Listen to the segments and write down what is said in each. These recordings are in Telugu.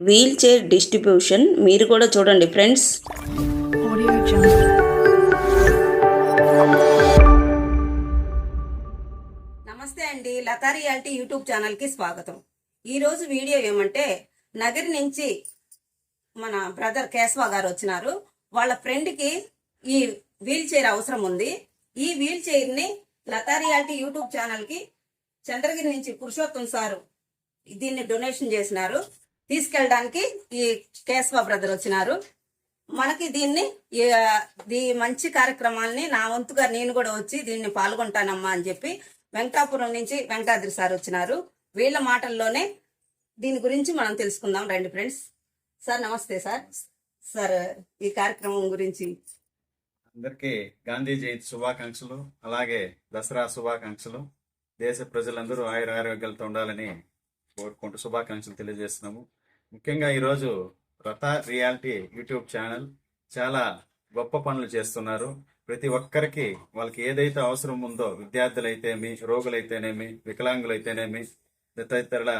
వీల్ చైర్ డిస్ట్రిబ్యూషన్ మీరు కూడా చూడండి ఫ్రెండ్స్. నమస్తే అండి, లతా రియాలిటీ యూట్యూబ్ ఛానల్కి స్వాగతం. ఈరోజు వీడియో ఏమంటే, నగరి నుంచి మన బ్రదర్ కేశవ గారు వచ్చినారు. వాళ్ళ ఫ్రెండ్కి ఈ వీల్ చైర్ అవసరం ఉంది. ఈ వీల్ చైర్ని లతా రియాలిటీ యూట్యూబ్ ఛానల్కి చంద్రగిరి నుంచి పురుషోత్తం సారు దీన్ని డొనేషన్ చేసినారు. తీసుకెళ్ళడానికి ఈ కేశవ బ్రదర్ వచ్చినారు. మనకి ఈ మంచి కార్యక్రమాల్ని నా వంతుగా నేను కూడా వచ్చి దీన్ని పాల్గొంటానమ్మా అని చెప్పి వెంకటాపురం నుంచి వెంకటాద్రి సార్ వచ్చినారు. వీళ్ళ మాటల్లోనే దీని గురించి మనం తెలుసుకుందాం రండి ఫ్రెండ్స్. సార్ నమస్తే. సార్ ఈ కార్యక్రమం గురించి అందరికీ గాంధీ జయంతి శుభాకాంక్షలు, అలాగే దసరా శుభాకాంక్షలు. దేశ ప్రజలందరూ ఆయురారోగ్యాలతో ఉండాలని కోరుకుంటూ శుభాకాంక్షలు తెలియజేస్తున్నాము. ముఖ్యంగా ఈరోజు లతా రియాలిటీ యూట్యూబ్ ఛానల్ చాలా గొప్ప పనులు చేస్తున్నారు. ప్రతి ఒక్కరికి వాళ్ళకి ఏదైతే అవసరం ఉందో, విద్యార్థులైతేమి, రోగులైతేనేమి, వికలాంగులైతేనేమి, తదితరుల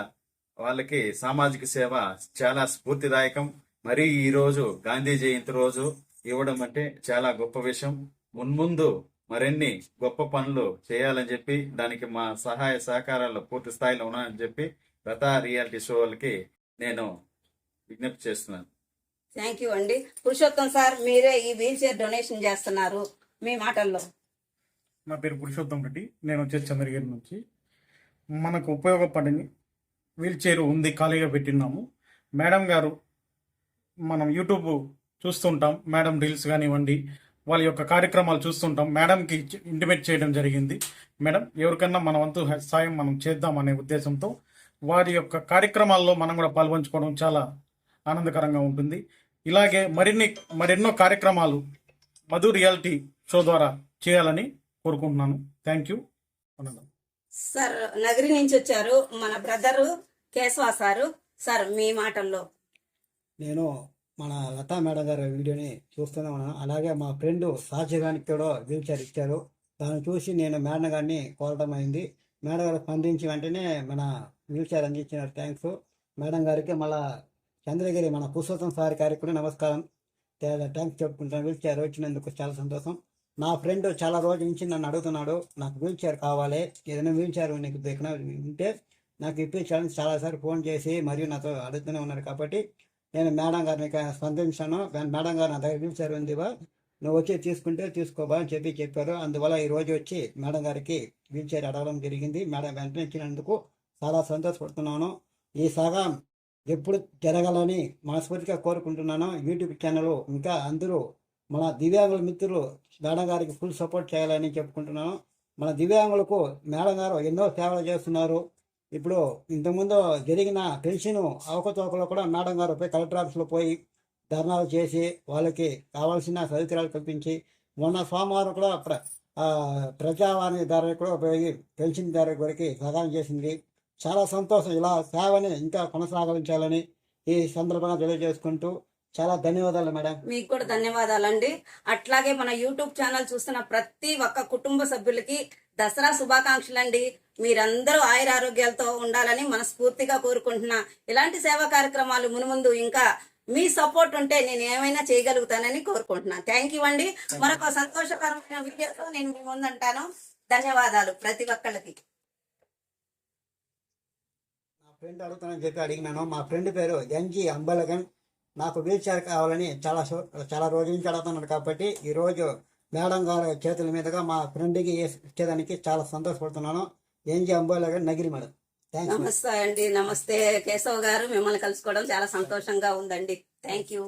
వాళ్ళకి సామాజిక సేవ చాలా స్ఫూర్తిదాయకం. మరి ఈరోజు గాంధీ జయంతి రోజు ఇవ్వడం అంటే చాలా గొప్ప విషయం. మున్ముందు మరిన్ని గొప్ప పనులు చేయాలని చెప్పి, దానికి మా సహాయ సహకారాలు పూర్తి స్థాయిలో ఉన్నాయని చెప్పి లతా రియాలిటీ షో వాళ్ళకి నేను విజ్ఞప్తి చేస్తున్నాను. థ్యాంక్ యూ అండి. పురుషోత్తం సార్, మీరే ఈ వీల్ చైర్ డొనేషన్ చేస్తున్నారు, మీ మాటల్లో. నా పేరు పురుషోత్తం రెడ్డి, నేను వచ్చేసి చంద్రగిరి నుంచి. మనకు ఉపయోగపడని వీల్ చైర్ ఉంది, ఖాళీగా పెట్టినాము. మేడం గారు, మనం యూట్యూబ్ చూస్తుంటాం, మేడం రీల్స్ కానివ్వండి, వాళ్ళ యొక్క కార్యక్రమాలు చూస్తుంటాం. మేడంకి ఇంటిమేట్ చేయడం జరిగింది. మేడం, ఎవరికన్నా మన వంతు సాయం మనం చేద్దామనే ఉద్దేశంతో వారి యొక్క కార్యక్రమాల్లో మనం కూడా పాల్పంచుకోవడం చాలా ఆనందకరంగా ఉంటుంది. ఇలాగే మరెన్నో కార్యక్రమాలు మధు రియాలిటీ షో ద్వారా చేయాలని కోరుకుంటున్నాను. Thank you. సార్ నగరి నుంచి వచ్చారు మన బ్రదరు కేశవ సారు. సార్ మీ మాటల్లో. నేను మన లతా మేడం గారి వీడియోని చూస్తూనే ఉన్నాను. అలాగే మా ఫ్రెండ్ సాధ్యగానికి కూడా వీల్ చైర్ ఇచ్చారు. దాన్ని చూసి నేను మేడం గారిని కోరడం అయింది. మేడం గారు స్పందించి వెంటనే మన వీల్ చైర్ అందించినారు. థ్యాంక్స్ మేడం గారికి. మళ్ళా చంద్రగిరి మన పురుషోత్తం సార్ గారికి కూడా నమస్కారం, థ్యాంక్స్ చెప్పుకుంటాను. వీల్ చైర్ వచ్చినందుకు చాలా సంతోషం. నా ఫ్రెండ్ చాలా రోజుల నుంచి నన్ను అడుగుతున్నాడు, నాకు వీల్ చైర్ కావాలి, ఏదైనా వీల్ చైర్ నీకు ఉంటే నాకు ఇప్పించాలని చాలాసార్లు ఫోన్ చేసి మరియు నాతో అడుగుతూనే ఉన్నారు. కాబట్టి నేను మేడం గారిని స్పందించాను. మేడం గారు నా దగ్గర వీల్ చైర్ ఉందివా, నువ్వు వచ్చి తీసుకుంటే తీసుకోబా అని చెప్పారు. అందువల్ల ఈరోజు వచ్చి మేడం గారికి వీల్ చైర్ అడగడం జరిగింది. మేడం వెంటనే ఇచ్చినందుకు చాలా సంతోషపడుతున్నాను. ఈ సగం ఎప్పుడు జరగాలని మనస్ఫూర్తిగా కోరుకుంటున్నాను. యూట్యూబ్ ఛానల్ ఇంకా అందరూ మన దివ్యాంగుల మిత్రులు మేడం గారికి ఫుల్ సపోర్ట్ చేయాలని చెప్పుకుంటున్నాను. మన దివ్యాంగులకు మేడం గారు ఎన్నో సేవలు చేస్తున్నారు. ఇప్పుడు ఇంతకుముందు జరిగిన పెన్షన్ అవకతవకలో కూడా మేడం గారు పోయి కలెక్టర్ ఆఫీస్లో పోయి ధర్నాలు చేసి వాళ్ళకి కావాల్సిన సౌకర్యాలు కల్పించి, మొన్న సోమవారం కూడా ప్రజావాణి ధర కూడా పోయి పెన్షన్ ధర వరకు సహాయం చేసింది. చాలా సంతోషం. ఇలా సేవని ఇంకా కొనసాగించాలని ఈ సందర్భంగా తెలియజేసుకుంటూ చాలా ధన్యవాదాలు మేడం. మీకు కూడా ధన్యవాదాలండి. అట్లాగే మన యూట్యూబ్ ఛానల్ చూస్తున్న ప్రతి ఒక్క కుటుంబ సభ్యులకి దసరా శుభాకాంక్షలండి. మీరందరూ ఆయురారోగ్యాలతో ఉండాలని మనస్ఫూర్తిగా కోరుకుంటున్నా. ఇలాంటి సేవా కార్యక్రమాలు మునుముందు ఇంకా మీ సపోర్ట్ ఉంటే నేను ఏమైనా చేయగలుగుతానని కోరుకుంటున్నా. థ్యాంక్ యూ అండి. మరొక సంతోషకరమైన వీడియోతో నేను మీ ముందంటాను. ధన్యవాదాలు ప్రతి ఒక్కళ్ళకి. నా ఫ్రెండ్ అడుగుతానని చెప్పి అడిగినాను. మా ఫ్రెండ్ పేరు ఎన్జి అంబలగన్. నాకు వీల్ చైర్ కావాలని చాలా రోజుల నుంచి అడుగుతున్నాడు. కాబట్టి ఈరోజు మేడం గారి చేతుల మీదుగా మా ఫ్రెండ్కి ఇచ్చేదానికి చాలా సంతోషపడుతున్నాను. NG Ambalagan, Nagari madam. నమస్తే అండి. నమస్తే కేశవ్ గారు, మిమ్మల్ని కలుసుకోవడం చాలా సంతోషంగా ఉందండి. Thank you.